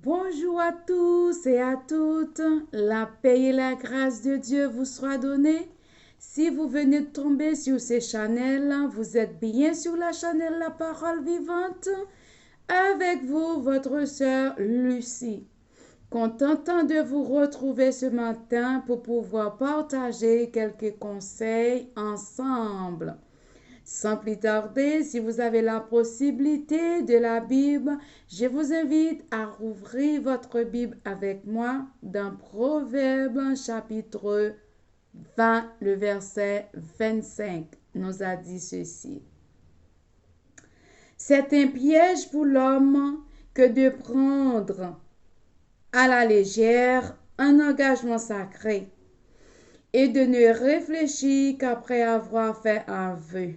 Bonjour à tous et à toutes. La paix et la grâce de Dieu vous soient données. Si vous venez de tomber sur ces channels, vous êtes bien sur la chaîne La Parole Vivante. Avec vous, votre sœur Lucie. Contente de vous retrouver ce matin pour pouvoir partager quelques conseils ensemble. Sans plus tarder, si vous avez la possibilité de la Bible, je vous invite à rouvrir votre Bible avec moi dans Proverbes chapitre 20, le verset 25 nous a dit ceci. C'est un piège pour l'homme que de prendre à la légère un engagement sacré et de ne réfléchir qu'après avoir fait un vœu.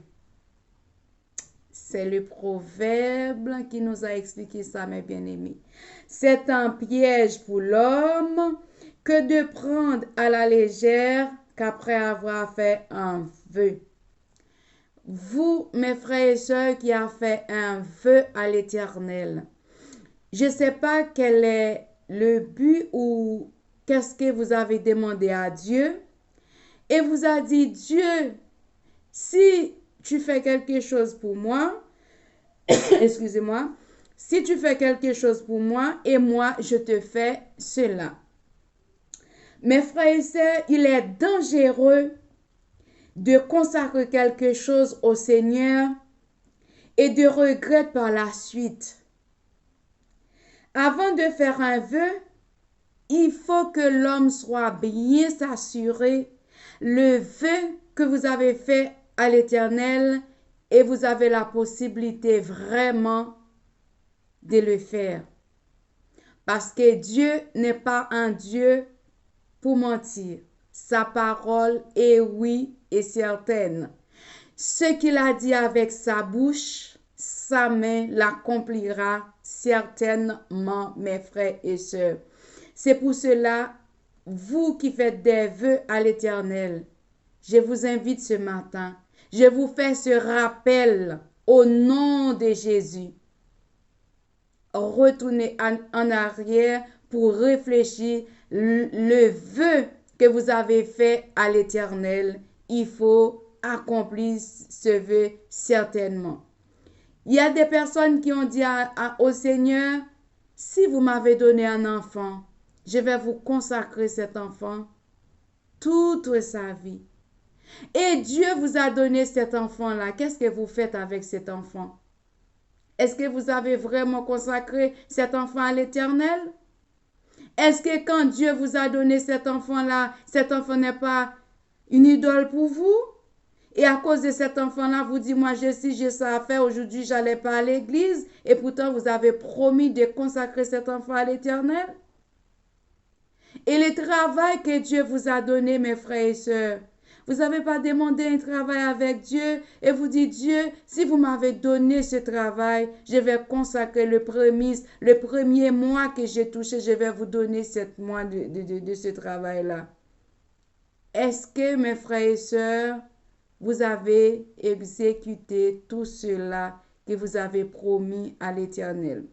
C'est le proverbe qui nous a expliqué ça, mes bien-aimés. C'est un piège pour l'homme que de prendre à la légère qu'après avoir fait un vœu. Vous, mes frères et sœurs, qui avez fait un vœu à l'Éternel, je ne sais pas quel est le but ou qu'est-ce que vous avez demandé à Dieu et vous a dit, Dieu, si tu fais quelque chose pour moi, excusez-moi, si tu fais quelque chose pour moi et moi, je te fais cela. Mes frères et sœurs, il est dangereux de consacrer quelque chose au Seigneur et de regretter par la suite. Avant de faire un vœu, il faut que l'homme soit bien s'assurer le vœu que vous avez fait à l'Éternel et vous avez la possibilité vraiment de le faire. Parce que Dieu n'est pas un Dieu pour mentir. Sa parole est oui et certaine. Ce qu'il a dit avec sa bouche, sa main l'accomplira certainement, mes frères et sœurs. C'est pour cela, vous qui faites des vœux à l'Éternel, je vous invite ce matin, je vous fais ce rappel au nom de Jésus. Retournez en arrière pour réfléchir le vœu que vous avez fait à l'Éternel. Il faut accomplir ce vœu certainement. Il y a des personnes qui ont dit au Seigneur, si vous m'avez donné un enfant, je vais vous consacrer cet enfant toute sa vie. Et Dieu vous a donné cet enfant-là. Qu'est-ce que vous faites avec cet enfant? Est-ce que vous avez vraiment consacré cet enfant à l'Éternel? Est-ce que quand Dieu vous a donné cet enfant-là, cet enfant n'est pas une idole pour vous? Et à cause de cet enfant-là, vous dites, moi, j'ai ça à faire, aujourd'hui, j'allais pas à l'église, et pourtant, vous avez promis de consacrer cet enfant à l'Éternel? Et le travail que Dieu vous a donné, mes frères et sœurs, vous n'avez pas demandé un travail avec Dieu et vous dites, Dieu, si vous m'avez donné ce travail, je vais consacrer le premier mois que j'ai touché, je vais vous donner 7 mois de ce travail-là. Est-ce que, mes frères et sœurs, vous avez exécuté tout cela que vous avez promis à l'Éternel?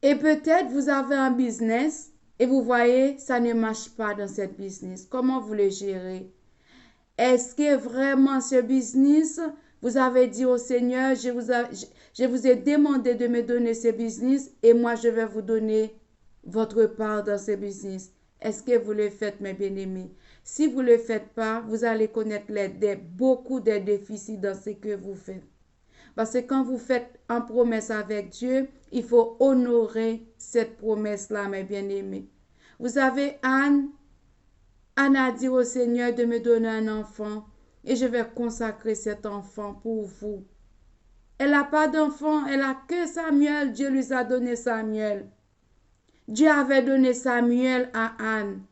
Et peut-être vous avez un business et vous voyez, ça ne marche pas dans cette business. Comment vous le gérez? Est-ce que vraiment ce business, vous avez dit au Seigneur, je vous ai demandé de me donner ce business et moi je vais vous donner votre part dans ce business. Est-ce que vous le faites, mes bien-aimés? Si vous ne le faites pas, vous allez connaître beaucoup de déficits dans ce que vous faites. Parce que quand vous faites une promesse avec Dieu, il faut honorer cette promesse-là, mes bien-aimés. Vous savez, Anne a dit au Seigneur de me donner un enfant et je vais consacrer cet enfant pour vous. Elle n'a pas d'enfant, elle n'a que Samuel. Dieu lui a donné Samuel. Dieu avait donné Samuel à Anne.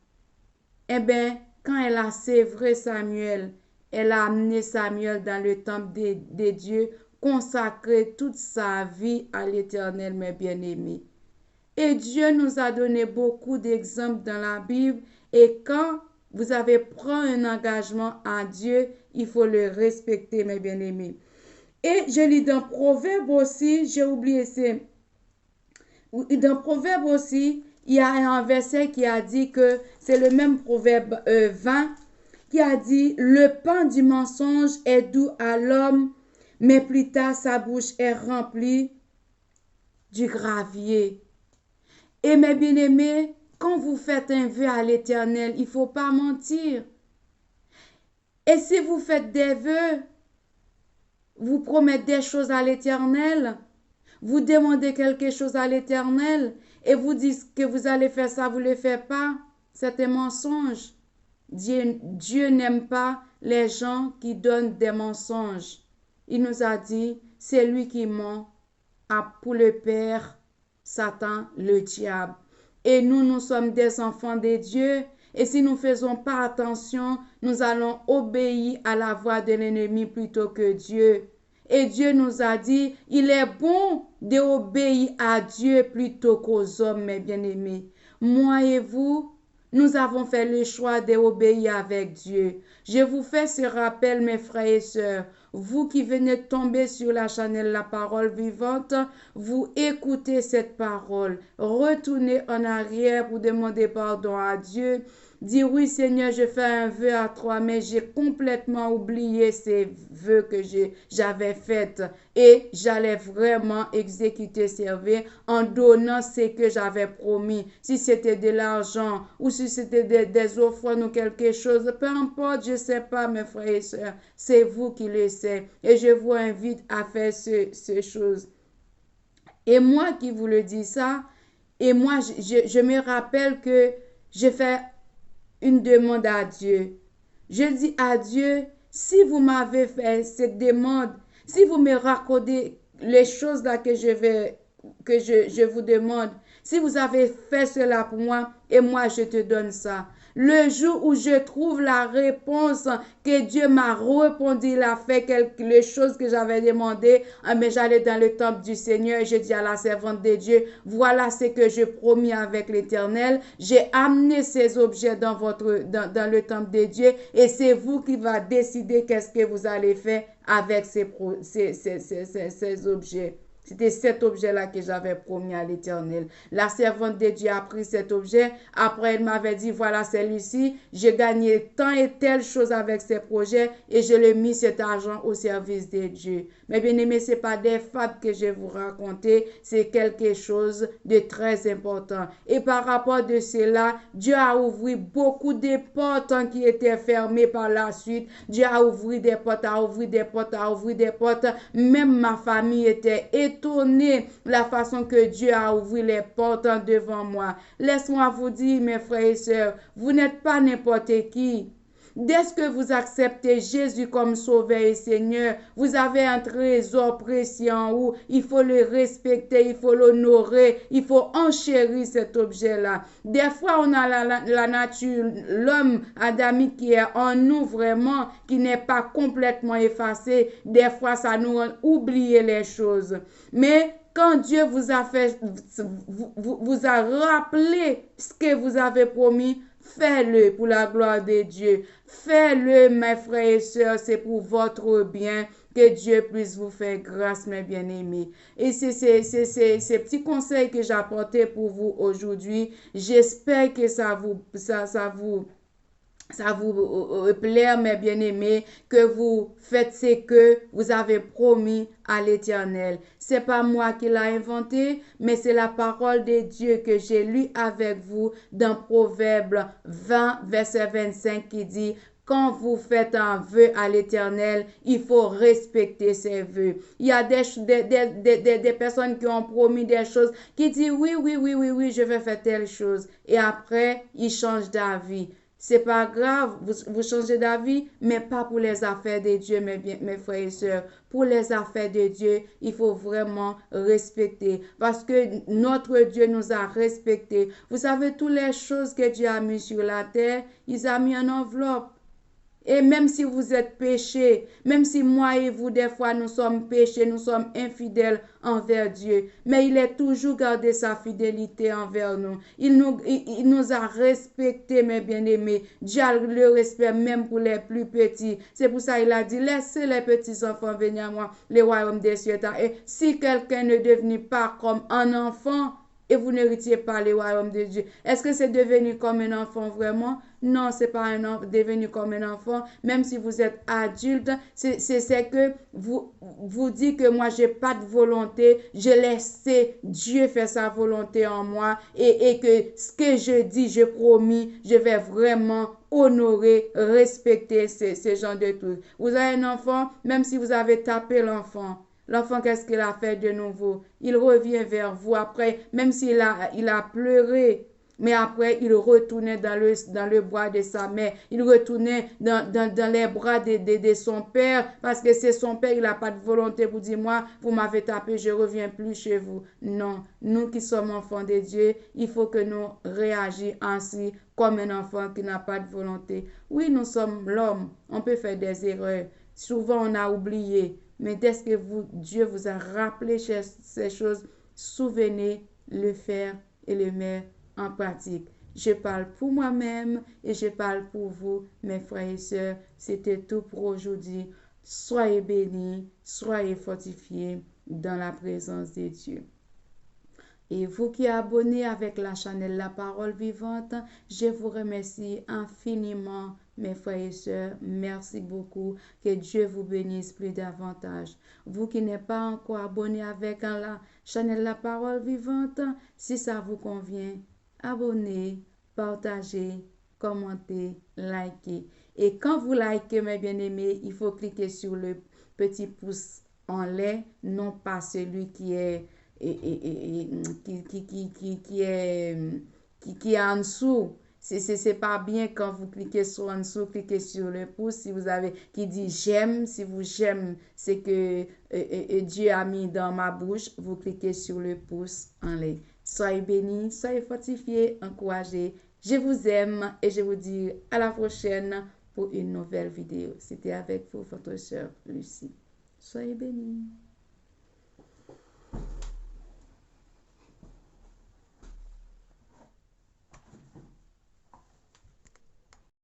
Eh bien, quand elle a sévré Samuel, elle a amené Samuel dans le temple de Dieu, consacré toute sa vie à l'Éternel, mes bien-aimés. Et Dieu nous a donné beaucoup d'exemples dans la Bible. Et quand vous avez pris un engagement à Dieu, il faut le respecter, mes bien-aimés. Et je lis dans Proverbe aussi, j'ai oublié, c'est Dans Proverbe aussi, il y a un verset qui a dit que c'est le même Proverbe 20 qui a dit le pain du mensonge est doux à l'homme, mais plus tard sa bouche est remplie du gravier. Et mes bien-aimés, quand vous faites un vœu à l'Éternel, il ne faut pas mentir. Et si vous faites des vœux, vous promettez des choses à l'Éternel, vous demandez quelque chose à l'Éternel et vous dites que vous allez faire ça, vous ne le faites pas, c'est un mensonge. Dieu n'aime pas les gens qui donnent des mensonges. Il nous a dit, c'est lui qui ment pour le Père, Satan, le diable. Et nous sommes des enfants de Dieu. Et si nous ne faisons pas attention, nous allons obéir à la voix de l'ennemi plutôt que Dieu. Et Dieu nous a dit, il est bon d'obéir à Dieu plutôt qu'aux hommes, mes bien-aimés. Moi et vous, nous avons fait le choix d'obéir avec Dieu. Je vous fais ce rappel, mes frères et sœurs. Vous qui venez de tomber sur la chaîne La Parole Vivante, vous écoutez cette parole. Retournez en arrière pour demander pardon à Dieu. Dire oui Seigneur, je fais un vœu à toi, mais j'ai complètement oublié ces vœux que j'avais faits et j'allais vraiment exécuter ces vœux en donnant ce que j'avais promis. Si c'était de l'argent ou si c'était des offrandes ou quelque chose, peu importe, je ne sais pas mes frères et sœurs, c'est vous qui le savez et je vous invite à faire ces choses. Et moi qui vous le dis ça, et moi je me rappelle que j'ai fait une demande à Dieu. Je dis à Dieu, si vous m'avez fait cette demande, si vous me raccordez les choses là que je vous demande, si vous avez fait cela pour moi, et moi je te donne ça. Le jour où je trouve la réponse que Dieu m'a répondu, il a fait quelque chose que j'avais demandé, mais j'allais dans le temple du Seigneur et je dis à la servante de Dieu, voilà ce que je promis avec l'Éternel. J'ai amené ces objets dans le temple de Dieu et c'est vous qui va décider qu'est-ce que vous allez faire avec ces objets. C'était cet objet-là que j'avais promis à l'Éternel. La servante de Dieu a pris cet objet. Après, elle m'avait dit, voilà celui-ci. J'ai gagné tant et telle chose avec ces projets et je l'ai mis cet argent au service de Dieu. Mais bien aimé, ce n'est pas des fables que je vais vous raconter. C'est quelque chose de très important. Et par rapport de cela, Dieu a ouvert beaucoup de portes qui étaient fermées par la suite. Dieu a ouvert des portes, a ouvert des portes, a ouvert des portes. Même ma famille était étonnée la façon que Dieu a ouvert les portes devant moi. Laisse-moi vous dire, mes frères et sœurs, vous n'êtes pas n'importe qui. Dès que vous acceptez Jésus comme Sauveur et Seigneur, vous avez un trésor précieux en vous. Il faut le respecter, il faut l'honorer, il faut enchérir cet objet-là. Des fois, on a la nature, l'homme adamique qui est en nous vraiment, qui n'est pas complètement effacé. Des fois, ça nous rend oublier les choses. Mais quand Dieu vous a fait, vous a rappelé ce que vous avez promis, fais-le pour la gloire de Dieu. Fais-le, mes frères et sœurs, c'est pour votre bien. Que Dieu puisse vous faire grâce, mes bien-aimés. Et c'est ces petits conseils que j'ai apportés pour vous aujourd'hui. J'espère que ça vous plaire, mes bien-aimés, que vous faites ce que vous avez promis à l'Éternel. C'est pas moi qui l'ai inventé, mais c'est la parole de Dieu que j'ai lue avec vous dans Proverbe 20, verset 25 qui dit, quand vous faites un vœu à l'Éternel, il faut respecter ses vœux. Il y a des personnes qui ont promis des choses, qui disent oui, je vais faire telle chose. Et après, ils changent d'avis. C'est pas grave, vous changez d'avis, mais pas pour les affaires de Dieu, mes frères et sœurs. Pour les affaires de Dieu, il faut vraiment respecter. Parce que notre Dieu nous a respectés. Vous savez, toutes les choses que Dieu a mises sur la terre, il a mis en enveloppe. Et même si vous êtes péchés, même si moi et vous, des fois, nous sommes péchés, nous sommes infidèles envers Dieu, mais il est toujours gardé sa fidélité envers nous. Il nous a respectés, mes bien-aimés. Dieu a le respect même pour les plus petits. C'est pour ça qu'il a dit, laissez les petits enfants venir à moi, les royaumes des cieux. Et si quelqu'un ne devenait pas comme un enfant, et vous n'héritiez pas le royaume de Dieu. Est-ce que c'est devenu comme un enfant vraiment? Non, c'est pas devenu comme un enfant. Même si vous êtes adulte, c'est que vous dites que moi, j'ai pas de volonté. Je laisse Dieu faire sa volonté en moi et que ce que je dis, je promis, je vais vraiment honorer, respecter ces genres de trucs. Vous avez un enfant, même si vous avez tapé l'enfant, l'enfant, qu'est-ce qu'il a fait de nouveau? Il revient vers vous après, même s'il a pleuré. Mais après, il retournait dans le bras de sa mère. Il retournait dans les bras de son père. Parce que c'est son père, il n'a pas de volonté pour dire, moi, vous m'avez tapé, je ne reviens plus chez vous. Non, nous qui sommes enfants de Dieu, il faut que nous réagissions ainsi comme un enfant qui n'a pas de volonté. Oui, nous sommes l'homme. On peut faire des erreurs. Souvent, on a oublié. Mais dès que Dieu vous a rappelé ces choses, souvenez le faire et le mettre en pratique. Je parle pour moi-même et je parle pour vous, mes frères et sœurs. C'était tout pour aujourd'hui. Soyez bénis, soyez fortifiés dans la présence de Dieu. Et vous qui abonnez avec la chaîne La Parole Vivante, je vous remercie infiniment, mes frères et sœurs. Merci beaucoup. Que Dieu vous bénisse plus davantage. Vous qui n'êtes pas encore abonné avec la chaîne La Parole Vivante, si ça vous convient, abonnez, partagez, commentez, likez. Et quand vous likez, mes bien-aimés, il faut cliquer sur le petit pouce en l'air, non pas celui qui est qui est en dessous. C'est pas bien quand vous cliquez sur en dessous, cliquez sur le pouce. Si vous avez qui dit j'aime, si vous j'aime, c'est que Dieu a mis dans ma bouche, vous cliquez sur le pouce en l'air. Soyez bénis, soyez fortifiés, encouragés. Je vous aime et je vous dis à la prochaine pour une nouvelle vidéo. C'était avec vous, votre sœur Lucie. Soyez bénis.